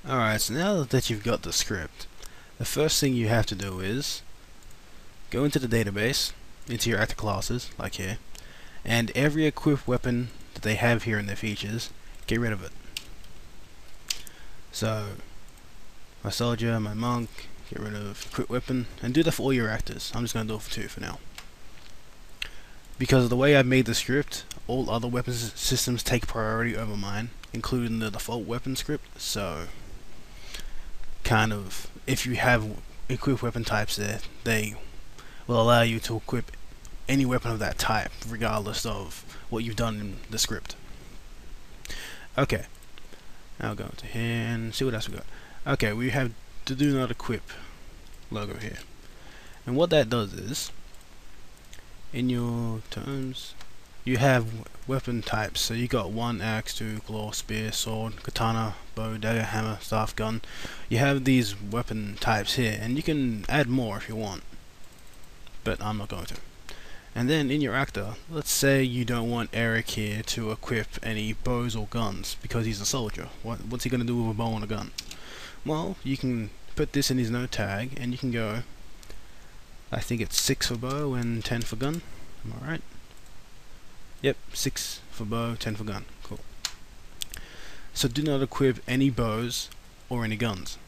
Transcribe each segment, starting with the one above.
Alright, so now that you've got the script, the first thing you have to do is go into the database, into your active classes, like here, and every equipped weapon that they have here in their features, get rid of it. So, my soldier, my monk, get rid of equipped weapon, and do that for all your actors. I'm just going to do it for 2 for now. Because of the way I've made the script, all other weapon systems take priority over mine, including the default weapon script, so kind of, if you have equipped weapon types there, they will allow you to equip any weapon of that type, regardless of what you've done in the script. Okay, now go into here and see what else we got. Okay, we have the do not equip logo here, and what that does is, in your terms, you have weapon types. So you got 1 axe, 2 claw, spear, sword, katana, bow, dagger, hammer, staff, gun. You have these weapon types here, and you can add more if you want, but I'm not going to. And then in your actor, let's say you don't want Eric here to equip any bows or guns because he's a soldier. What's he going to do with a bow and a gun? Well, you can put this in his node tag, and you can go, I think it's 6 for bow and 10 for gun. Am I right? Yep, 6 for bow, 10 for gun. Cool. So do not equip any bows or any guns.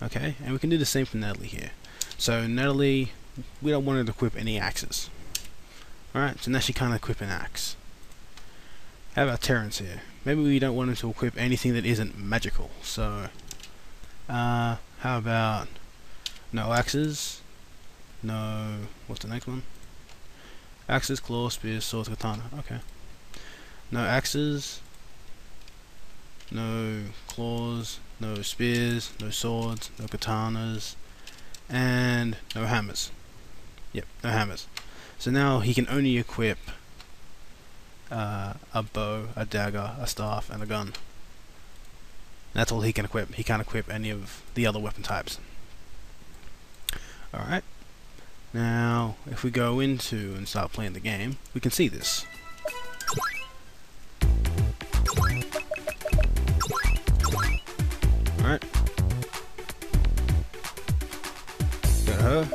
Okay, and we can do the same for Natalie here. So Natalie, we don't want her to equip any axes. Alright, so now she can't equip an axe. How about Terrence here? Maybe we don't want him to equip anything that isn't magical. So, how about no axes? No, what's the next one? Axes, claws, spears, swords, katana. Okay. No axes, no claws, no spears, no swords, no katanas, and no hammers. Yep, no hammers. So now he can only equip a bow, a dagger, a staff, and a gun. That's all he can equip. He can't equip any of the other weapon types. Alright. Now, if we go into and start playing the game, we can see this. Alright. Got her.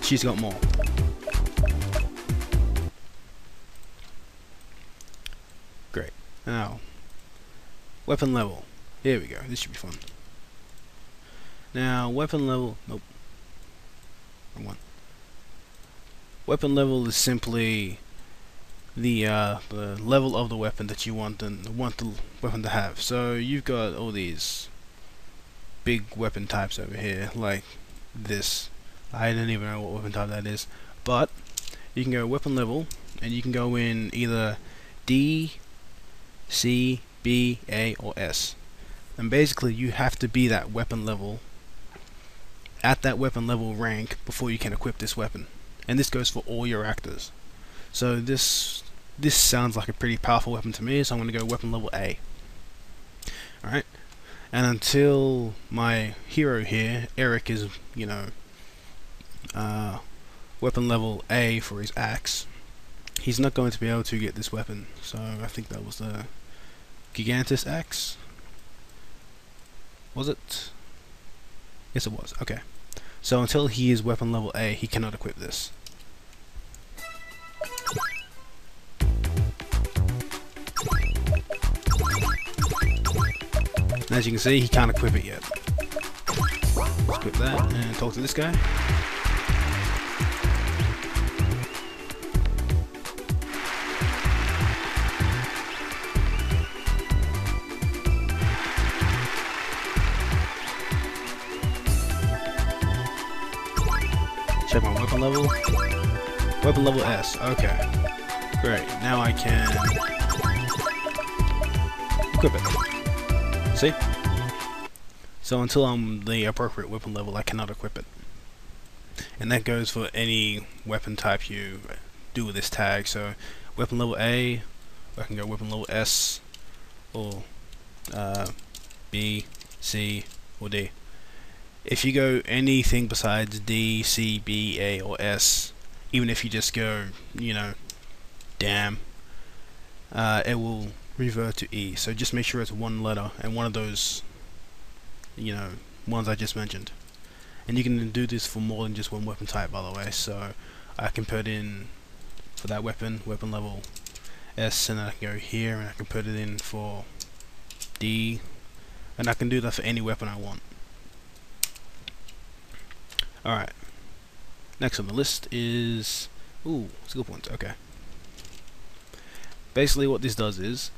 She's got more. Great. Now, weapon level. Here we go. This should be fun. Now, weapon level. Nope. Wrong one. Weapon level is simply the level of the weapon that you want the weapon to have. So you've got all these big weapon types over here, like this. I don't even know what weapon type that is, but you can go weapon level, and you can go in either D, C, B, A, or S. And basically, you have to be that weapon level, at that weapon level rank, before you can equip this weapon. And this goes for all your actors. So this sounds like a pretty powerful weapon to me, so I'm going to go weapon level A. Alright? And until my hero here, Eric, is, you know, weapon level A for his axe, he's not going to be able to get this weapon. So I think that was the Gigantus axe. Was it? Yes, it was. Okay. So until he is weapon level A, he cannot equip this. And as you can see, he can't equip it yet. Let's equip that and talk to this guy. Check my weapon level. Weapon level S. Okay. Great. Now I can equip it. See? So until I'm the appropriate weapon level, I cannot equip it. And that goes for any weapon type you do with this tag. So weapon level A, I can go weapon level S, or B, C, or D. If you go anything besides D, C, B, A, or S, even if you just go, you know, damn, it will revert to E. So just make sure it's one letter, and one of those you know, ones I just mentioned. And you can do this for more than just one weapon type, by the way. So I can put in for that weapon level S, and then I can go here and I can put it in for D, and I can do that for any weapon I want. Alright, next on the list is skill points. Okay, basically what this does is,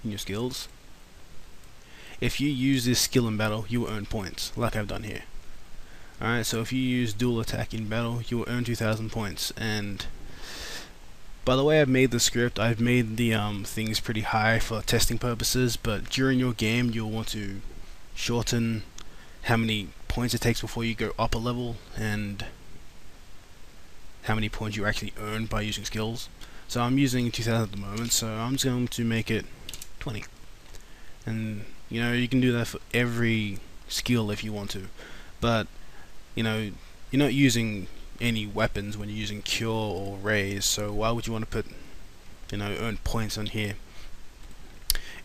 in your skills, if you use this skill in battle, you will earn points, like I've done here. Alright, so if you use dual attack in battle, you will earn 2,000 points. And by the way I've made the script, I've made the things pretty high for testing purposes, but during your game you'll want to shorten how many points it takes before you go up a level, and how many points you actually earn by using skills. So I'm using 2,000 at the moment, so I'm just going to make it 20. And you know, you can do that for every skill if you want to, but you know, you're not using any weapons when you're using cure or raise, so why would you want to put, you know, earn points on here?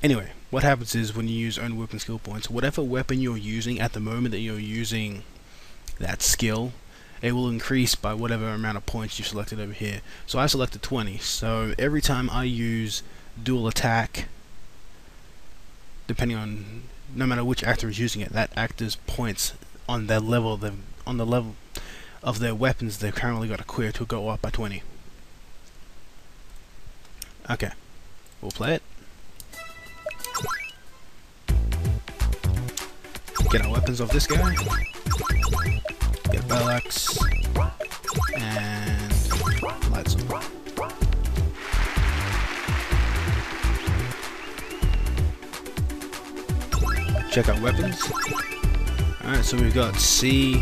Anyway, what happens is when you use earn weapon skill points, whatever weapon you're using at the moment that you're using that skill, it will increase by whatever amount of points you selected over here. So I selected 20, so every time I use dual attack, depending on, no matter which actor is using it, that actor's points on their level, on the level of their weapons they've currently got equipped, will go up by 20. Okay, we'll play it. Get our weapons off this guy. Get battle axe and light sword. Check out weapons. Alright, so we've got C,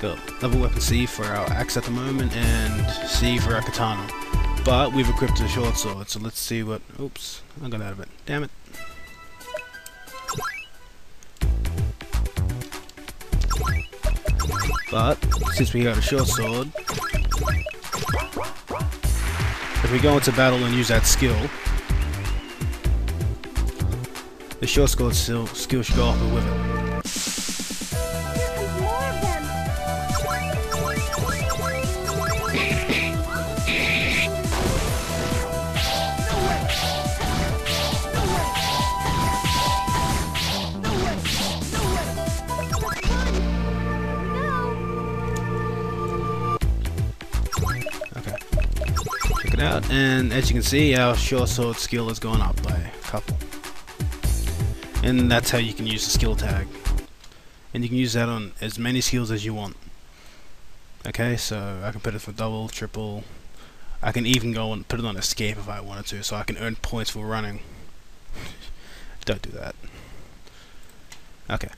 got level weapon C for our axe at the moment, and C for our katana. But we've equipped a short sword, so let's see what. Oops, I got out of it. Damn it. But since we got a short sword, if we go into battle and use that skill, the short sword skill should go off with it. Out, and as you can see, our short sword skill has gone up by a couple, and that's how you can use the skill tag, and you can use that on as many skills as you want. Okay, so I can put it for double, triple. I can even go and put it on escape if I wanted to, so I can earn points for running. Don't do that. Okay.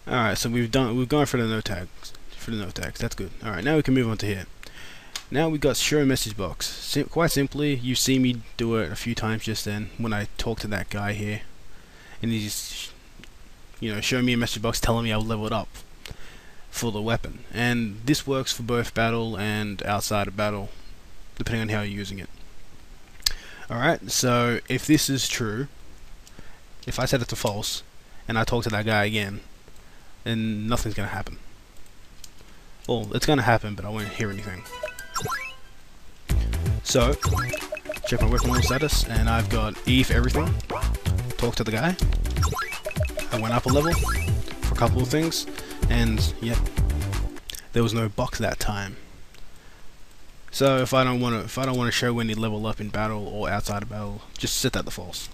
Alright, so we've gone for the no tags. That's good. Alright, now we can move on to here. Now we got show message box. Quite simply, you see me do it a few times just then when I talk to that guy here, and he's, you know, showing me a message box telling me I've leveled up for the weapon. And this works for both battle and outside of battle, depending on how you're using it. Alright, so if this is true, if I set it to false and I talk to that guy again, then nothing's gonna happen. Well, it's gonna happen, but I won't hear anything. So, check my weapon level status, and I've got E for everything. Talk to the guy. I went up a level for a couple of things, and yep, there was no box that time. So if I don't want to show any level up in battle or outside of battle, just set that to false.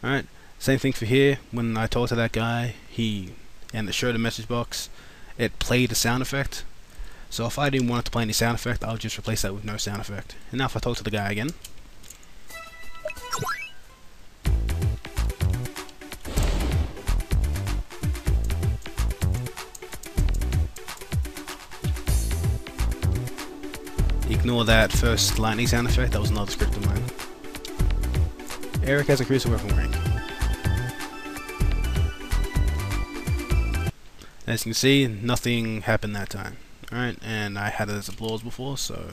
All right, same thing for here. When I talk to that guy, and it showed a message box, it played a sound effect. So if I didn't want it to play any sound effect, I'll just replace that with no sound effect. And now if I talk to the guy again, ignore that first lightning sound effect, that was another script of mine. Eric has increased the weapon rank. As you can see, nothing happened that time. Alright, and I had it as applause before, so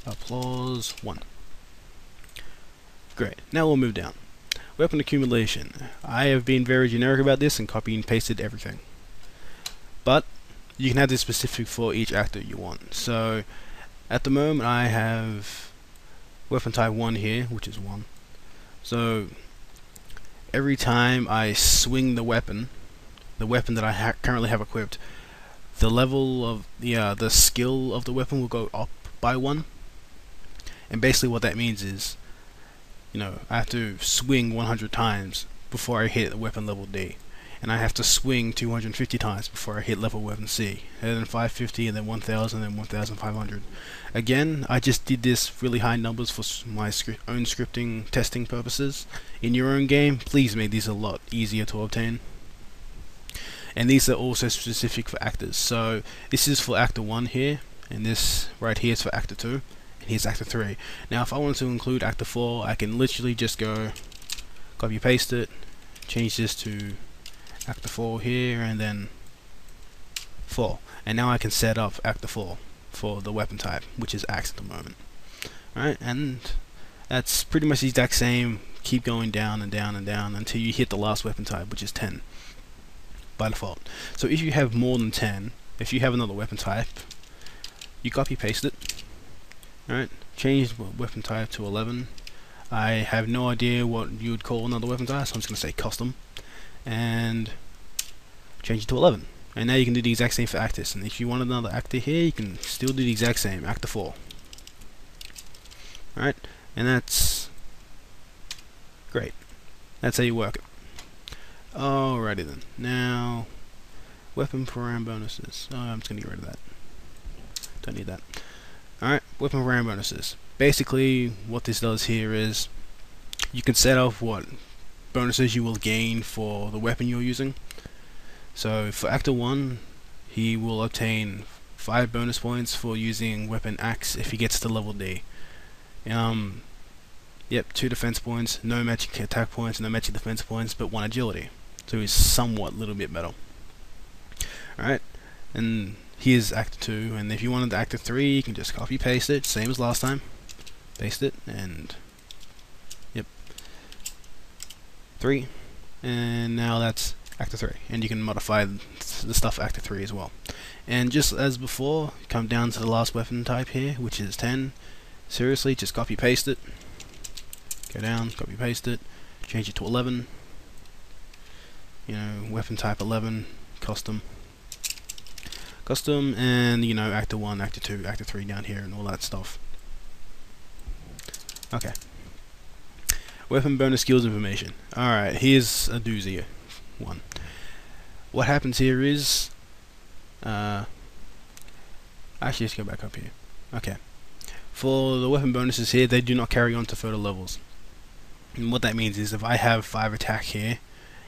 applause 1. Great, now we'll move down. weapon accumulation. I have been very generic about this and copy and pasted everything. But you can have this specific for each actor you want. So at the moment I have weapon type 1 here, which is 1. So every time I swing the weapon that I currently have equipped, the level of the skill of the weapon will go up by 1. And basically what that means is, you know, I have to swing 100 times before I hit weapon level D, and I have to swing 250 times before I hit level weapon C, and then 550, and then 1000, and 1500. Again, I just did this really high numbers for my own scripting testing purposes. In your own game, please make these a lot easier to obtain. And these are also specific for actors. So this is for actor 1 here, and this right here is for actor 2, and here's actor 3. Now if I want to include actor 4, I can literally just go copy paste it, change this to actor 4 here, and then 4. And now I can set up actor 4 for the weapon type, which is axe at the moment. Alright, and that's pretty much the exact same. Keep going down and down and down until you hit the last weapon type, which is 10. By default. So if you have more than 10, if you have another weapon type, you copy paste it. Alright, change weapon type to 11. I have no idea what you would call another weapon type, so I'm just going to say custom, and change it to 11. And now you can do the exact same for actors. And if you want another actor here, you can still do the exact same, actor 4. Alright, and that's great. That's how you work it. Alrighty then. Now, weapon param bonuses. I'm just gonna get rid of that. Don't need that. Alright, weapon param bonuses. Basically, what this does here is you can set up what bonuses you will gain for the weapon you're using. So for actor 1, he will obtain 5 bonus points for using weapon axe if he gets to level D. Yep, 2 defense points, no magic attack points, no magic defense points, but 1 agility. So he's somewhat little bit better. Alright, and here's actor 2, and if you wanted actor 3, you can just copy paste it, same as last time. Paste it, and yep, 3, and now that's actor 3, and you can modify the stuff for actor 3 as well. And just as before, come down to the last weapon type here, which is 10. Seriously, just copy paste it. Go down, copy paste it, change it to 11. You know, weapon type 11, custom, and you know, actor 1, actor 2, actor 3 down here, and all that stuff. Okay. Weapon bonus skills information. Alright, here's a doozy one. What happens here is, actually, let's go back up here. Okay. For the weapon bonuses here, they do not carry on to further levels. And what that means is if I have 5 attack here,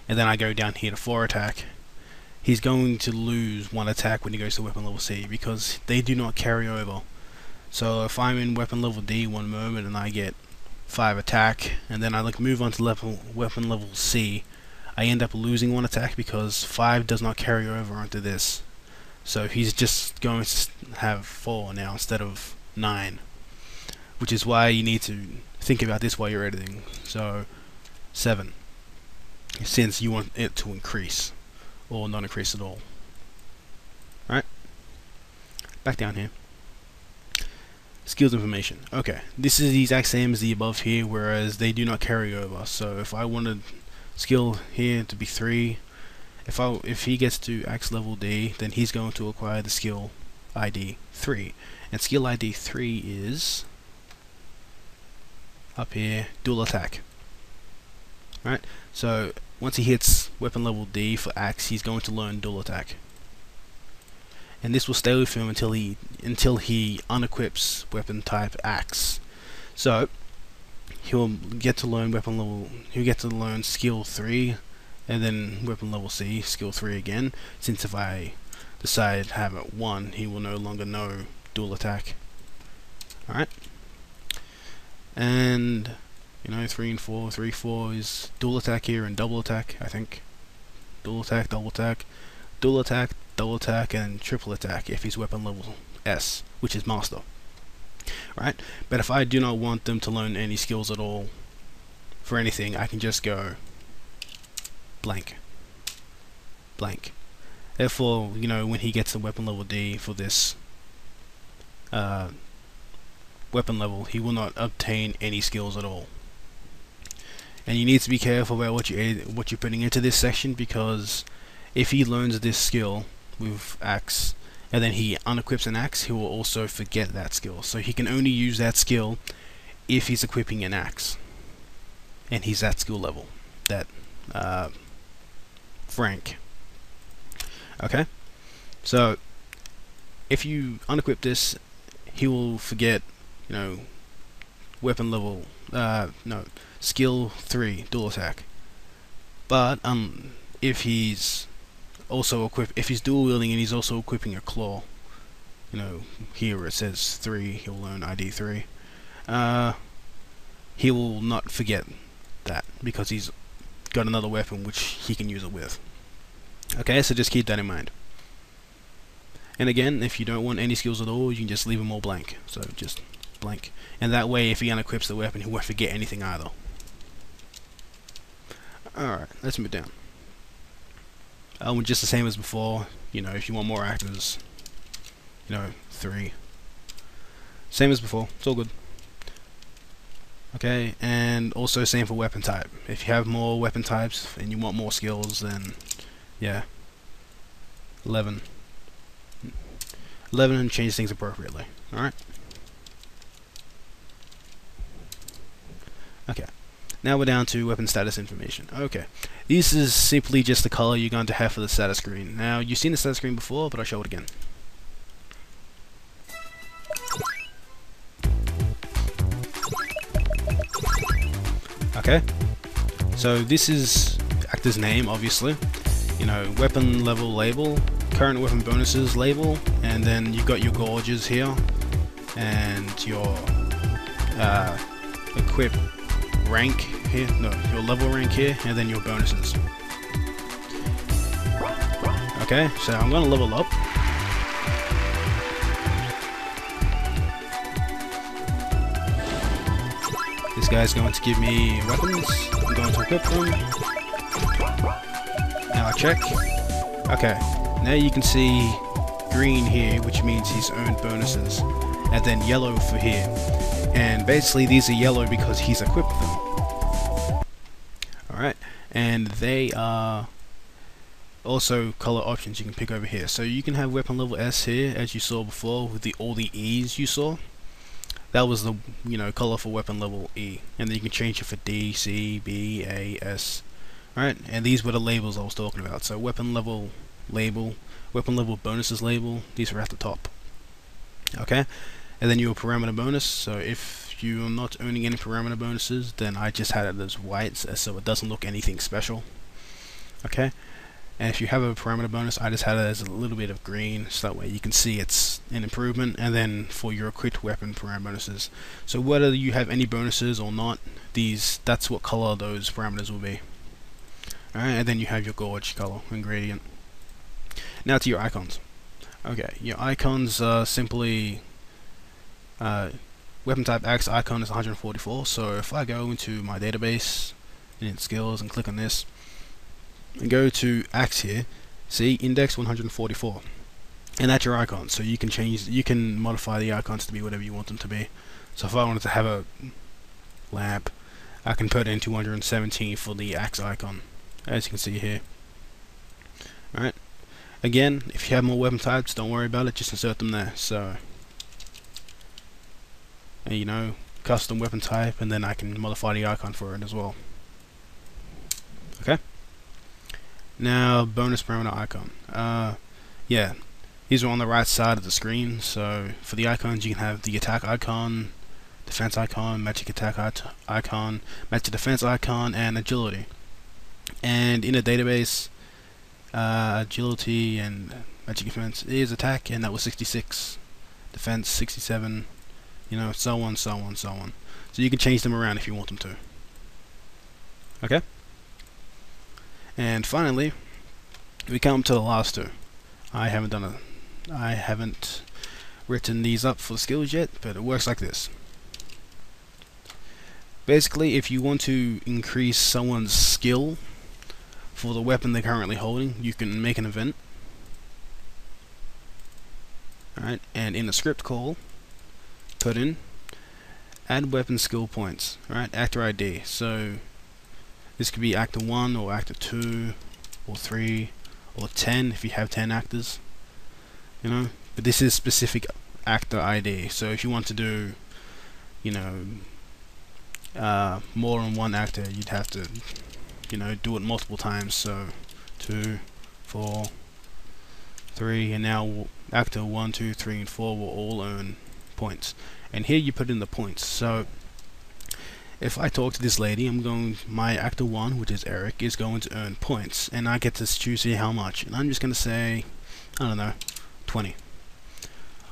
and then I go down here to 4 attack, he's going to lose 1 attack when he goes to weapon level C, because they do not carry over. So if I'm in weapon level D one moment and I get 5 attack, and then I move on to weapon level C, I end up losing 1 attack because 5 does not carry over onto this. So he's just going to have 4 now instead of 9. Which is why you need to think about this while you're editing. So 7, since you want it to increase or not increase at all. Alright, back down here. Skills information. Okay, this is the exact same as the above here, whereas they do not carry over. So if I wanted skill here to be 3, if he gets to axe level D, then he's going to acquire the skill ID 3, and skill ID 3 is up here, dual attack. Right, so once he hits weapon level D for axe, he's going to learn dual attack, and this will stay with him until he unequips weapon type axe. So he'll get to learn skill 3, and then weapon level C, skill 3 again. Since if I decide to have it 1, he will no longer know dual attack. Alright, and you know, 3 and 4, 3, 4 is dual attack here and double attack, I think. Dual attack, double attack, dual attack, double attack, and triple attack if he's weapon level S, which is master. Right? But if I do not want them to learn any skills at all for anything, I can just go blank, blank. Therefore, you know, when he gets a weapon level D for this weapon level, he will not obtain any skills at all. And you need to be careful about what you're putting into this section, because if he learns this skill with axe and then he unequips an axe, he will also forget that skill. So he can only use that skill if he's equipping an axe and he's at skill level, that rank. Okay, so if you unequip this, he will forget, you know, weapon level, no, skill 3 dual attack. But if he's also if he's dual wielding and he's also equipping a claw, you know, here it says 3, he'll learn ID 3. He will not forget that because he's got another weapon which he can use it with. Okay, so just keep that in mind. And again, if you don't want any skills at all, you can just leave them all blank. So just blank. And that way, if he unequips the weapon, he won't forget anything either. Alright, let's move down. Just the same as before, you know, if you want more actors, you know, 3. Same as before, it's all good. Okay, and also same for weapon type. If you have more weapon types and you want more skills, then yeah, 11 and change things appropriately. Alright. Okay. Now we're down to weapon status information. Okay. This is simply just the color you're going to have for the status screen. Now, you've seen the status screen before, but I'll show it again. Okay. So this is actor's name, obviously. You know, weapon level label, current weapon bonuses label, and then you've got your gauges here, and your equip rank here, no, your level rank here, and then your bonuses. Okay, so I'm gonna level up. This guy's going to give me weapons. I'm going to equip them. Now I check. Okay, now you can see green here, which means he's earned bonuses, and then yellow for here. And basically these are yellow because he's equipped them. Alright, and they are also color options you can pick over here. So you can have weapon level S here, as you saw before with all the E's you saw. That was the, you know, color for weapon level E, and then you can change it for D, C, B, A, S. Alright, and these were the labels I was talking about. So weapon level label, weapon level bonuses label, these are at the top. Okay, and then your parameter bonus. So if you're not earning any parameter bonuses, then I just had it as white, so it doesn't look anything special. Okay, and if you have a parameter bonus, I just had it as a little bit of green, so that way you can see it's an improvement. And then for your equipped weapon parameter bonuses, so whether you have any bonuses or not, that's what color those parameters will be. Alright, and then you have your gauge color ingredient. Now to your icons. Okay, your icons are simply weapon type axe icon is 144. So if I go into my database and skills and click on this and go to axe here, see index 144, and that's your icon. So you can modify the icons to be whatever you want them to be. So if I wanted to have a lamp, I can put in 217 for the axe icon, as you can see here. Alright, again, if you have more weapon types, don't worry about it, just insert them there. So, and you know, custom weapon type, and then I can modify the icon for it as well. Okay, now bonus parameter icon. Yeah, these are on the right side of the screen. So for the icons, you can have the attack icon, defense icon, magic attack icon, magic defense icon, and agility. And in a database, agility and magic defense is attack, and that was 66, defense 67, you know, so on, so on, so on. So you can change them around if you want them to. Okay. And finally, we come to the last two. I haven't written these up for the skills yet, but it works like this. Basically, if you want to increase someone's skill for the weapon they're currently holding, you can make an event. Alright, and in the script call, put in add weapon skill points. Alright, actor ID. So this could be actor 1 or actor 2 or 3 or 10 if you have 10 actors. You know, but this is specific actor ID. So if you want to do, you know, more than one actor, you'd have to, you know, do it multiple times. So 2, 4, 3, and now actor 1, 2, 3, and 4 will all earn points. And here you put in the points. So if I talk to this lady, my actor 1, which is Eric, is going to earn points, and I get to choose here how much. And I'm just going to say, I don't know, 20.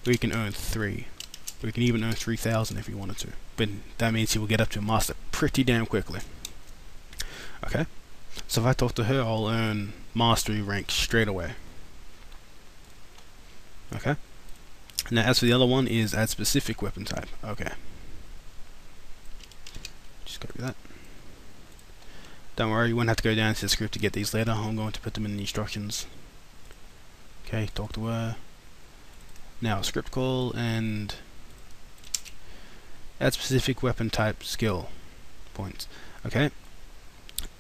Or you can earn 3. Or you can even earn 3,000 if you wanted to. But that means you will get up to master pretty damn quickly. Okay? So if I talk to her, I'll earn mastery rank straight away. Okay? Now as for the other one is add specific weapon type. Okay. Just copy that. Don't worry, you won't have to go down to the script to get these later. I'm going to put them in the instructions. Okay, talk to her. Now script call and add specific weapon type skill points. Okay.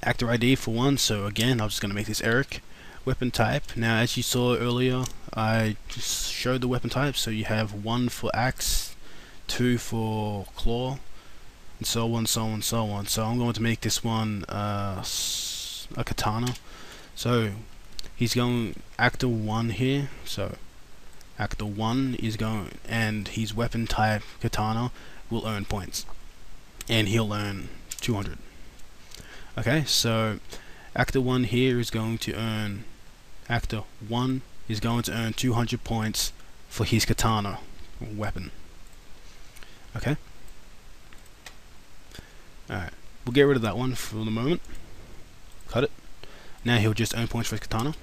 Actor ID for 1, so again I'm just going to make this Eric. Weapon type, now as you saw earlier, I just showed the weapon type, so you have 1 for axe, 2 for claw, and so on, so on, so on. So I'm going to make this one a katana. So he's going actor 1 here, so actor 1 is going, and his weapon type katana will earn points, and he'll earn 200. Okay, so actor 1 here is going to earn, actor 1 is going to earn 200 points for his katana weapon. Okay? Alright, we'll get rid of that one for the moment. Cut it. Now he'll just earn points for his katana.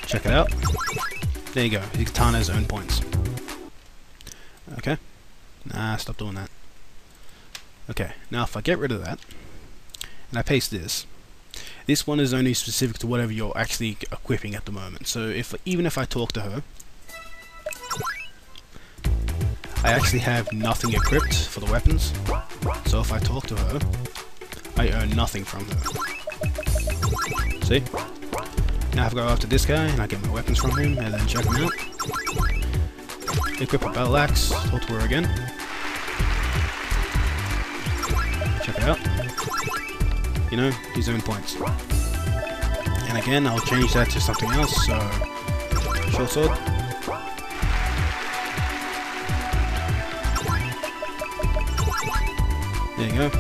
Check it out. There you go, his katana's earned points. Okay. Nah, stop doing that. Okay, now if I get rid of that, and I paste this, this one is only specific to whatever you're actually equipping at the moment. So even if I talk to her, I actually have nothing equipped for the weapons. So if I talk to her, I earn nothing from her. See? Now if I go after this guy and I get my weapons from him and then check him out. Equip a battle axe, talk to her again. Check it out. You know, he's earned points. And again, I'll change that to something else, so short sword. There you go.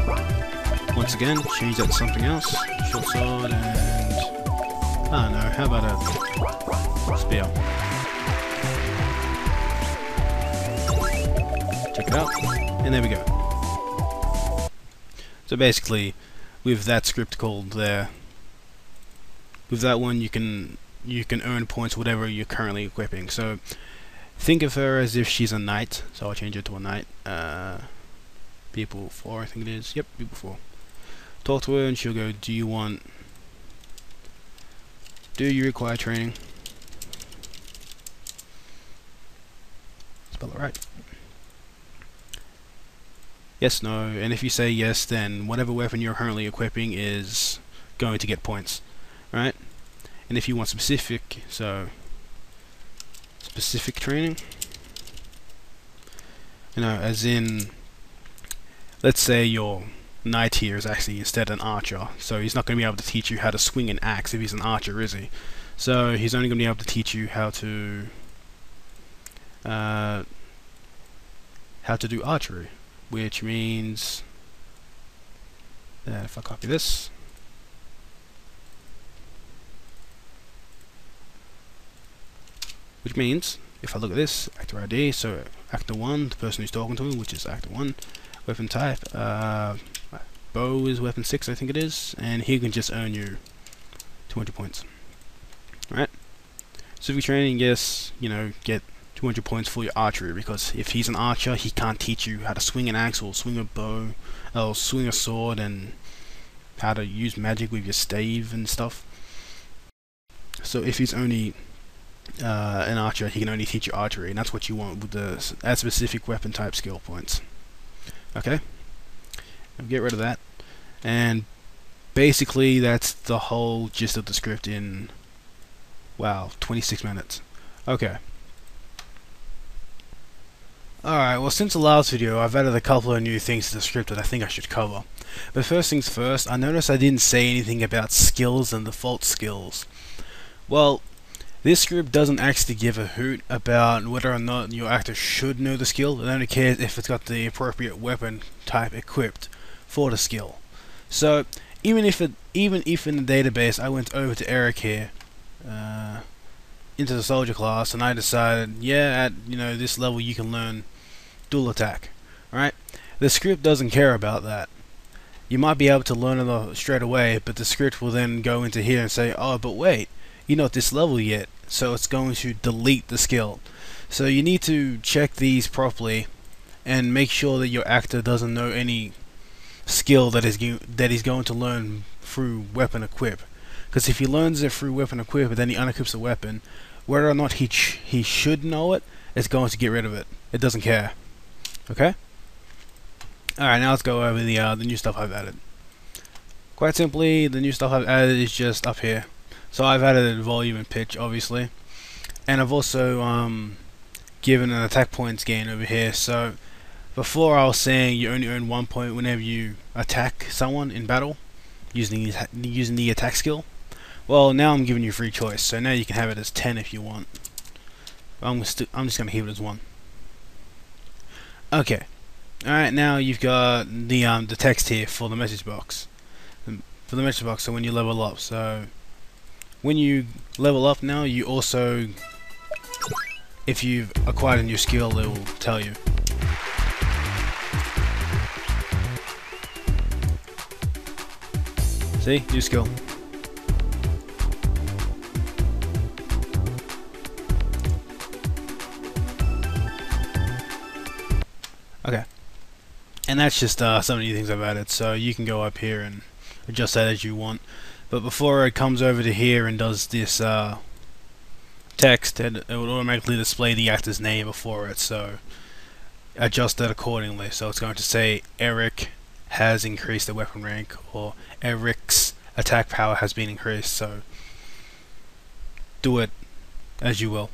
Once again, change that to something else. Short sword and I don't know, how about a spear? Check it out, and there we go. So basically, with that script called there, with that one you can earn points whatever you're currently equipping. So think of her as if she's a knight. So I'll change it to a knight. People 4, I think it is. Yep, people 4. Talk to her and she'll go, do you require training? Spell it right. Yes, no, and if you say yes, then whatever weapon you're currently equipping is going to get points, right? And if you want specific, so specific training, you know, as in, let's say your knight here is actually instead an archer, so he's not going to be able to teach you how to swing an axe if he's an archer, is he? So he's only going to be able to teach you how to do archery, which means that if I copy this, which means if I look at this, actor ID, so actor 1, the person who's talking to him, which is actor 1, weapon type, bow is weapon 6, I think it is, and he can just earn you 200 points. Right? Specific training, yes, you know, get 200 points for your archery, because if he's an archer, he can't teach you how to swing an axe or swing a bow or swing a sword and how to use magic with your stave and stuff. So if he's only an archer, he can only teach you archery, and that's what you want with that specific weapon type skill points. Okay, get rid of that, and basically that's the whole gist of the script in, wow, 26 minutes. Okay. Alright, well, since the last video I've added a couple of new things to the script that I think I should cover. But first things first, I noticed I didn't say anything about skills and default skills. Well, this script doesn't actually give a hoot about whether or not your actor should know the skill. It only cares if it's got the appropriate weapon type equipped for the skill. So even if in the database I went over to Eric here, into the soldier class, and I decided, yeah, at this level you can learn dual attack, right? The script doesn't care about that. You might be able to learn it straight away, but the script will then go into here and say, oh, but wait, you're not this level yet, so it's going to delete the skill. So you need to check these properly and make sure that your actor doesn't know any skill that he's going to learn through weapon equip. Because if he learns it through weapon equip and then he unequips the weapon, whether or not he should know it, it's going to get rid of it. It doesn't care. Okay? Alright, now let's go over the new stuff I've added. Quite simply, the new stuff I've added is just up here. So I've added volume and pitch, obviously. And I've also given an attack points gain over here. So before I was saying you only earn 1 point whenever you attack someone in battle using the attack skill. Well, now I'm giving you free choice, so now you can have it as 10 if you want. I'm just going to keep it as 1. Okay. Alright, now you've got the text here for the message box. So when you level up. So when you level up now, you also, if you've acquired a new skill, it will tell you. See? New skill. Okay, and that's just some of the new things I've added, so you can go up here and adjust that as you want. But before it comes over to here and does this text, it will automatically display the actor's name before it, so adjust that accordingly. So it's going to say Eric has increased the weapon rank, or Eric's attack power has been increased, so do it as you will.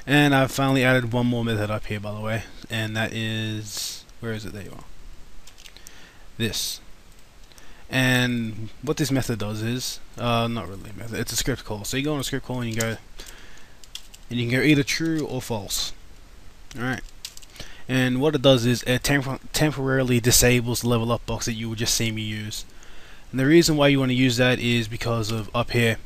And I've finally added one more method up here, by the way, and that is, where is it? There you are. This. And what this method does is, not really a method, it's a script call. So you go on a script call and you can go either true or false. Alright. And what it does is it temporarily disables the level up box that you would just see me use. And the reason why you want to use that is because of up here.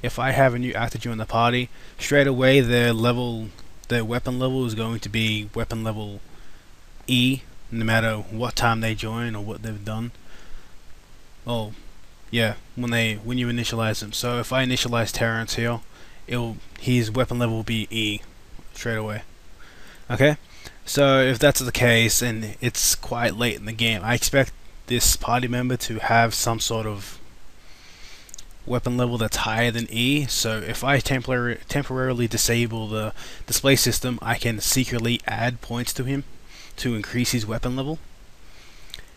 If I have a new actor join the party, straight away their weapon level is going to be weapon level E, no matter what time they join or what they've done. Oh, yeah, when you initialize them. So if I initialize Terrence here, his weapon level will be E straight away. Okay, so if that's the case and it's quite late in the game, I expect this party member to have some sort of weapon level that's higher than E. So if I temporarily disable the display system, I can secretly add points to him to increase his weapon level,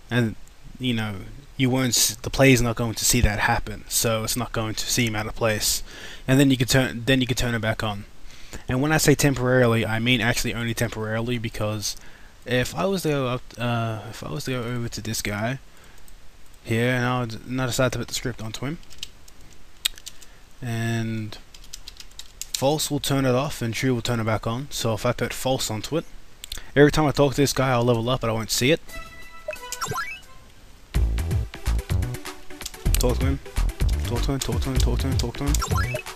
and the player's not going to see that happen, so it's not going to seem out of place, and then you can turn it back on. And when I say temporarily, I mean actually only temporarily, because if I was to go over to this guy here and I decide to put the script onto him, and false will turn it off and true will turn it back on. So if I put false onto it, every time I talk to this guy I'll level up but I won't see it. Talk to him.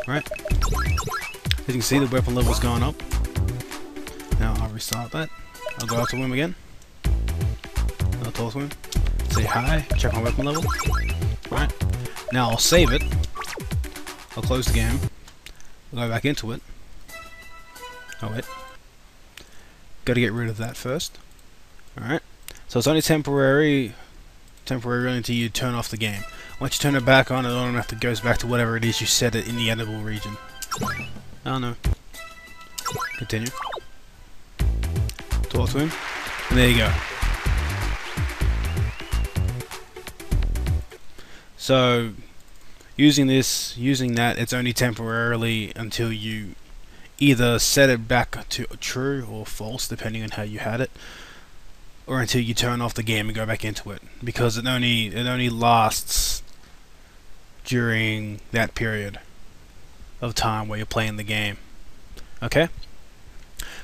Right? As you can see, the weapon level's gone up. Now I'll restart that. I'll go out to him again. I'll talk to him. Say hi, check my weapon level. Right? Now I'll save it. I'll close the game, I'll go back into it, Oh wait, gotta get rid of that first. Alright, so it's only temporarily until you turn off the game. Once you turn it back on, it automatically goes back to whatever it is you set it in the edible region. Oh no. Continue. Talk to him. And there you go. So, using that, it's only temporarily until you either set it back to true or false, depending on how you had it, or until you turn off the game and go back into it, because it only lasts during that period of time where you're playing the game. Okay?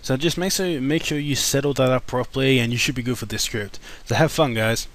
So just make sure you settle that up properly, and you should be good for this script. So have fun, guys.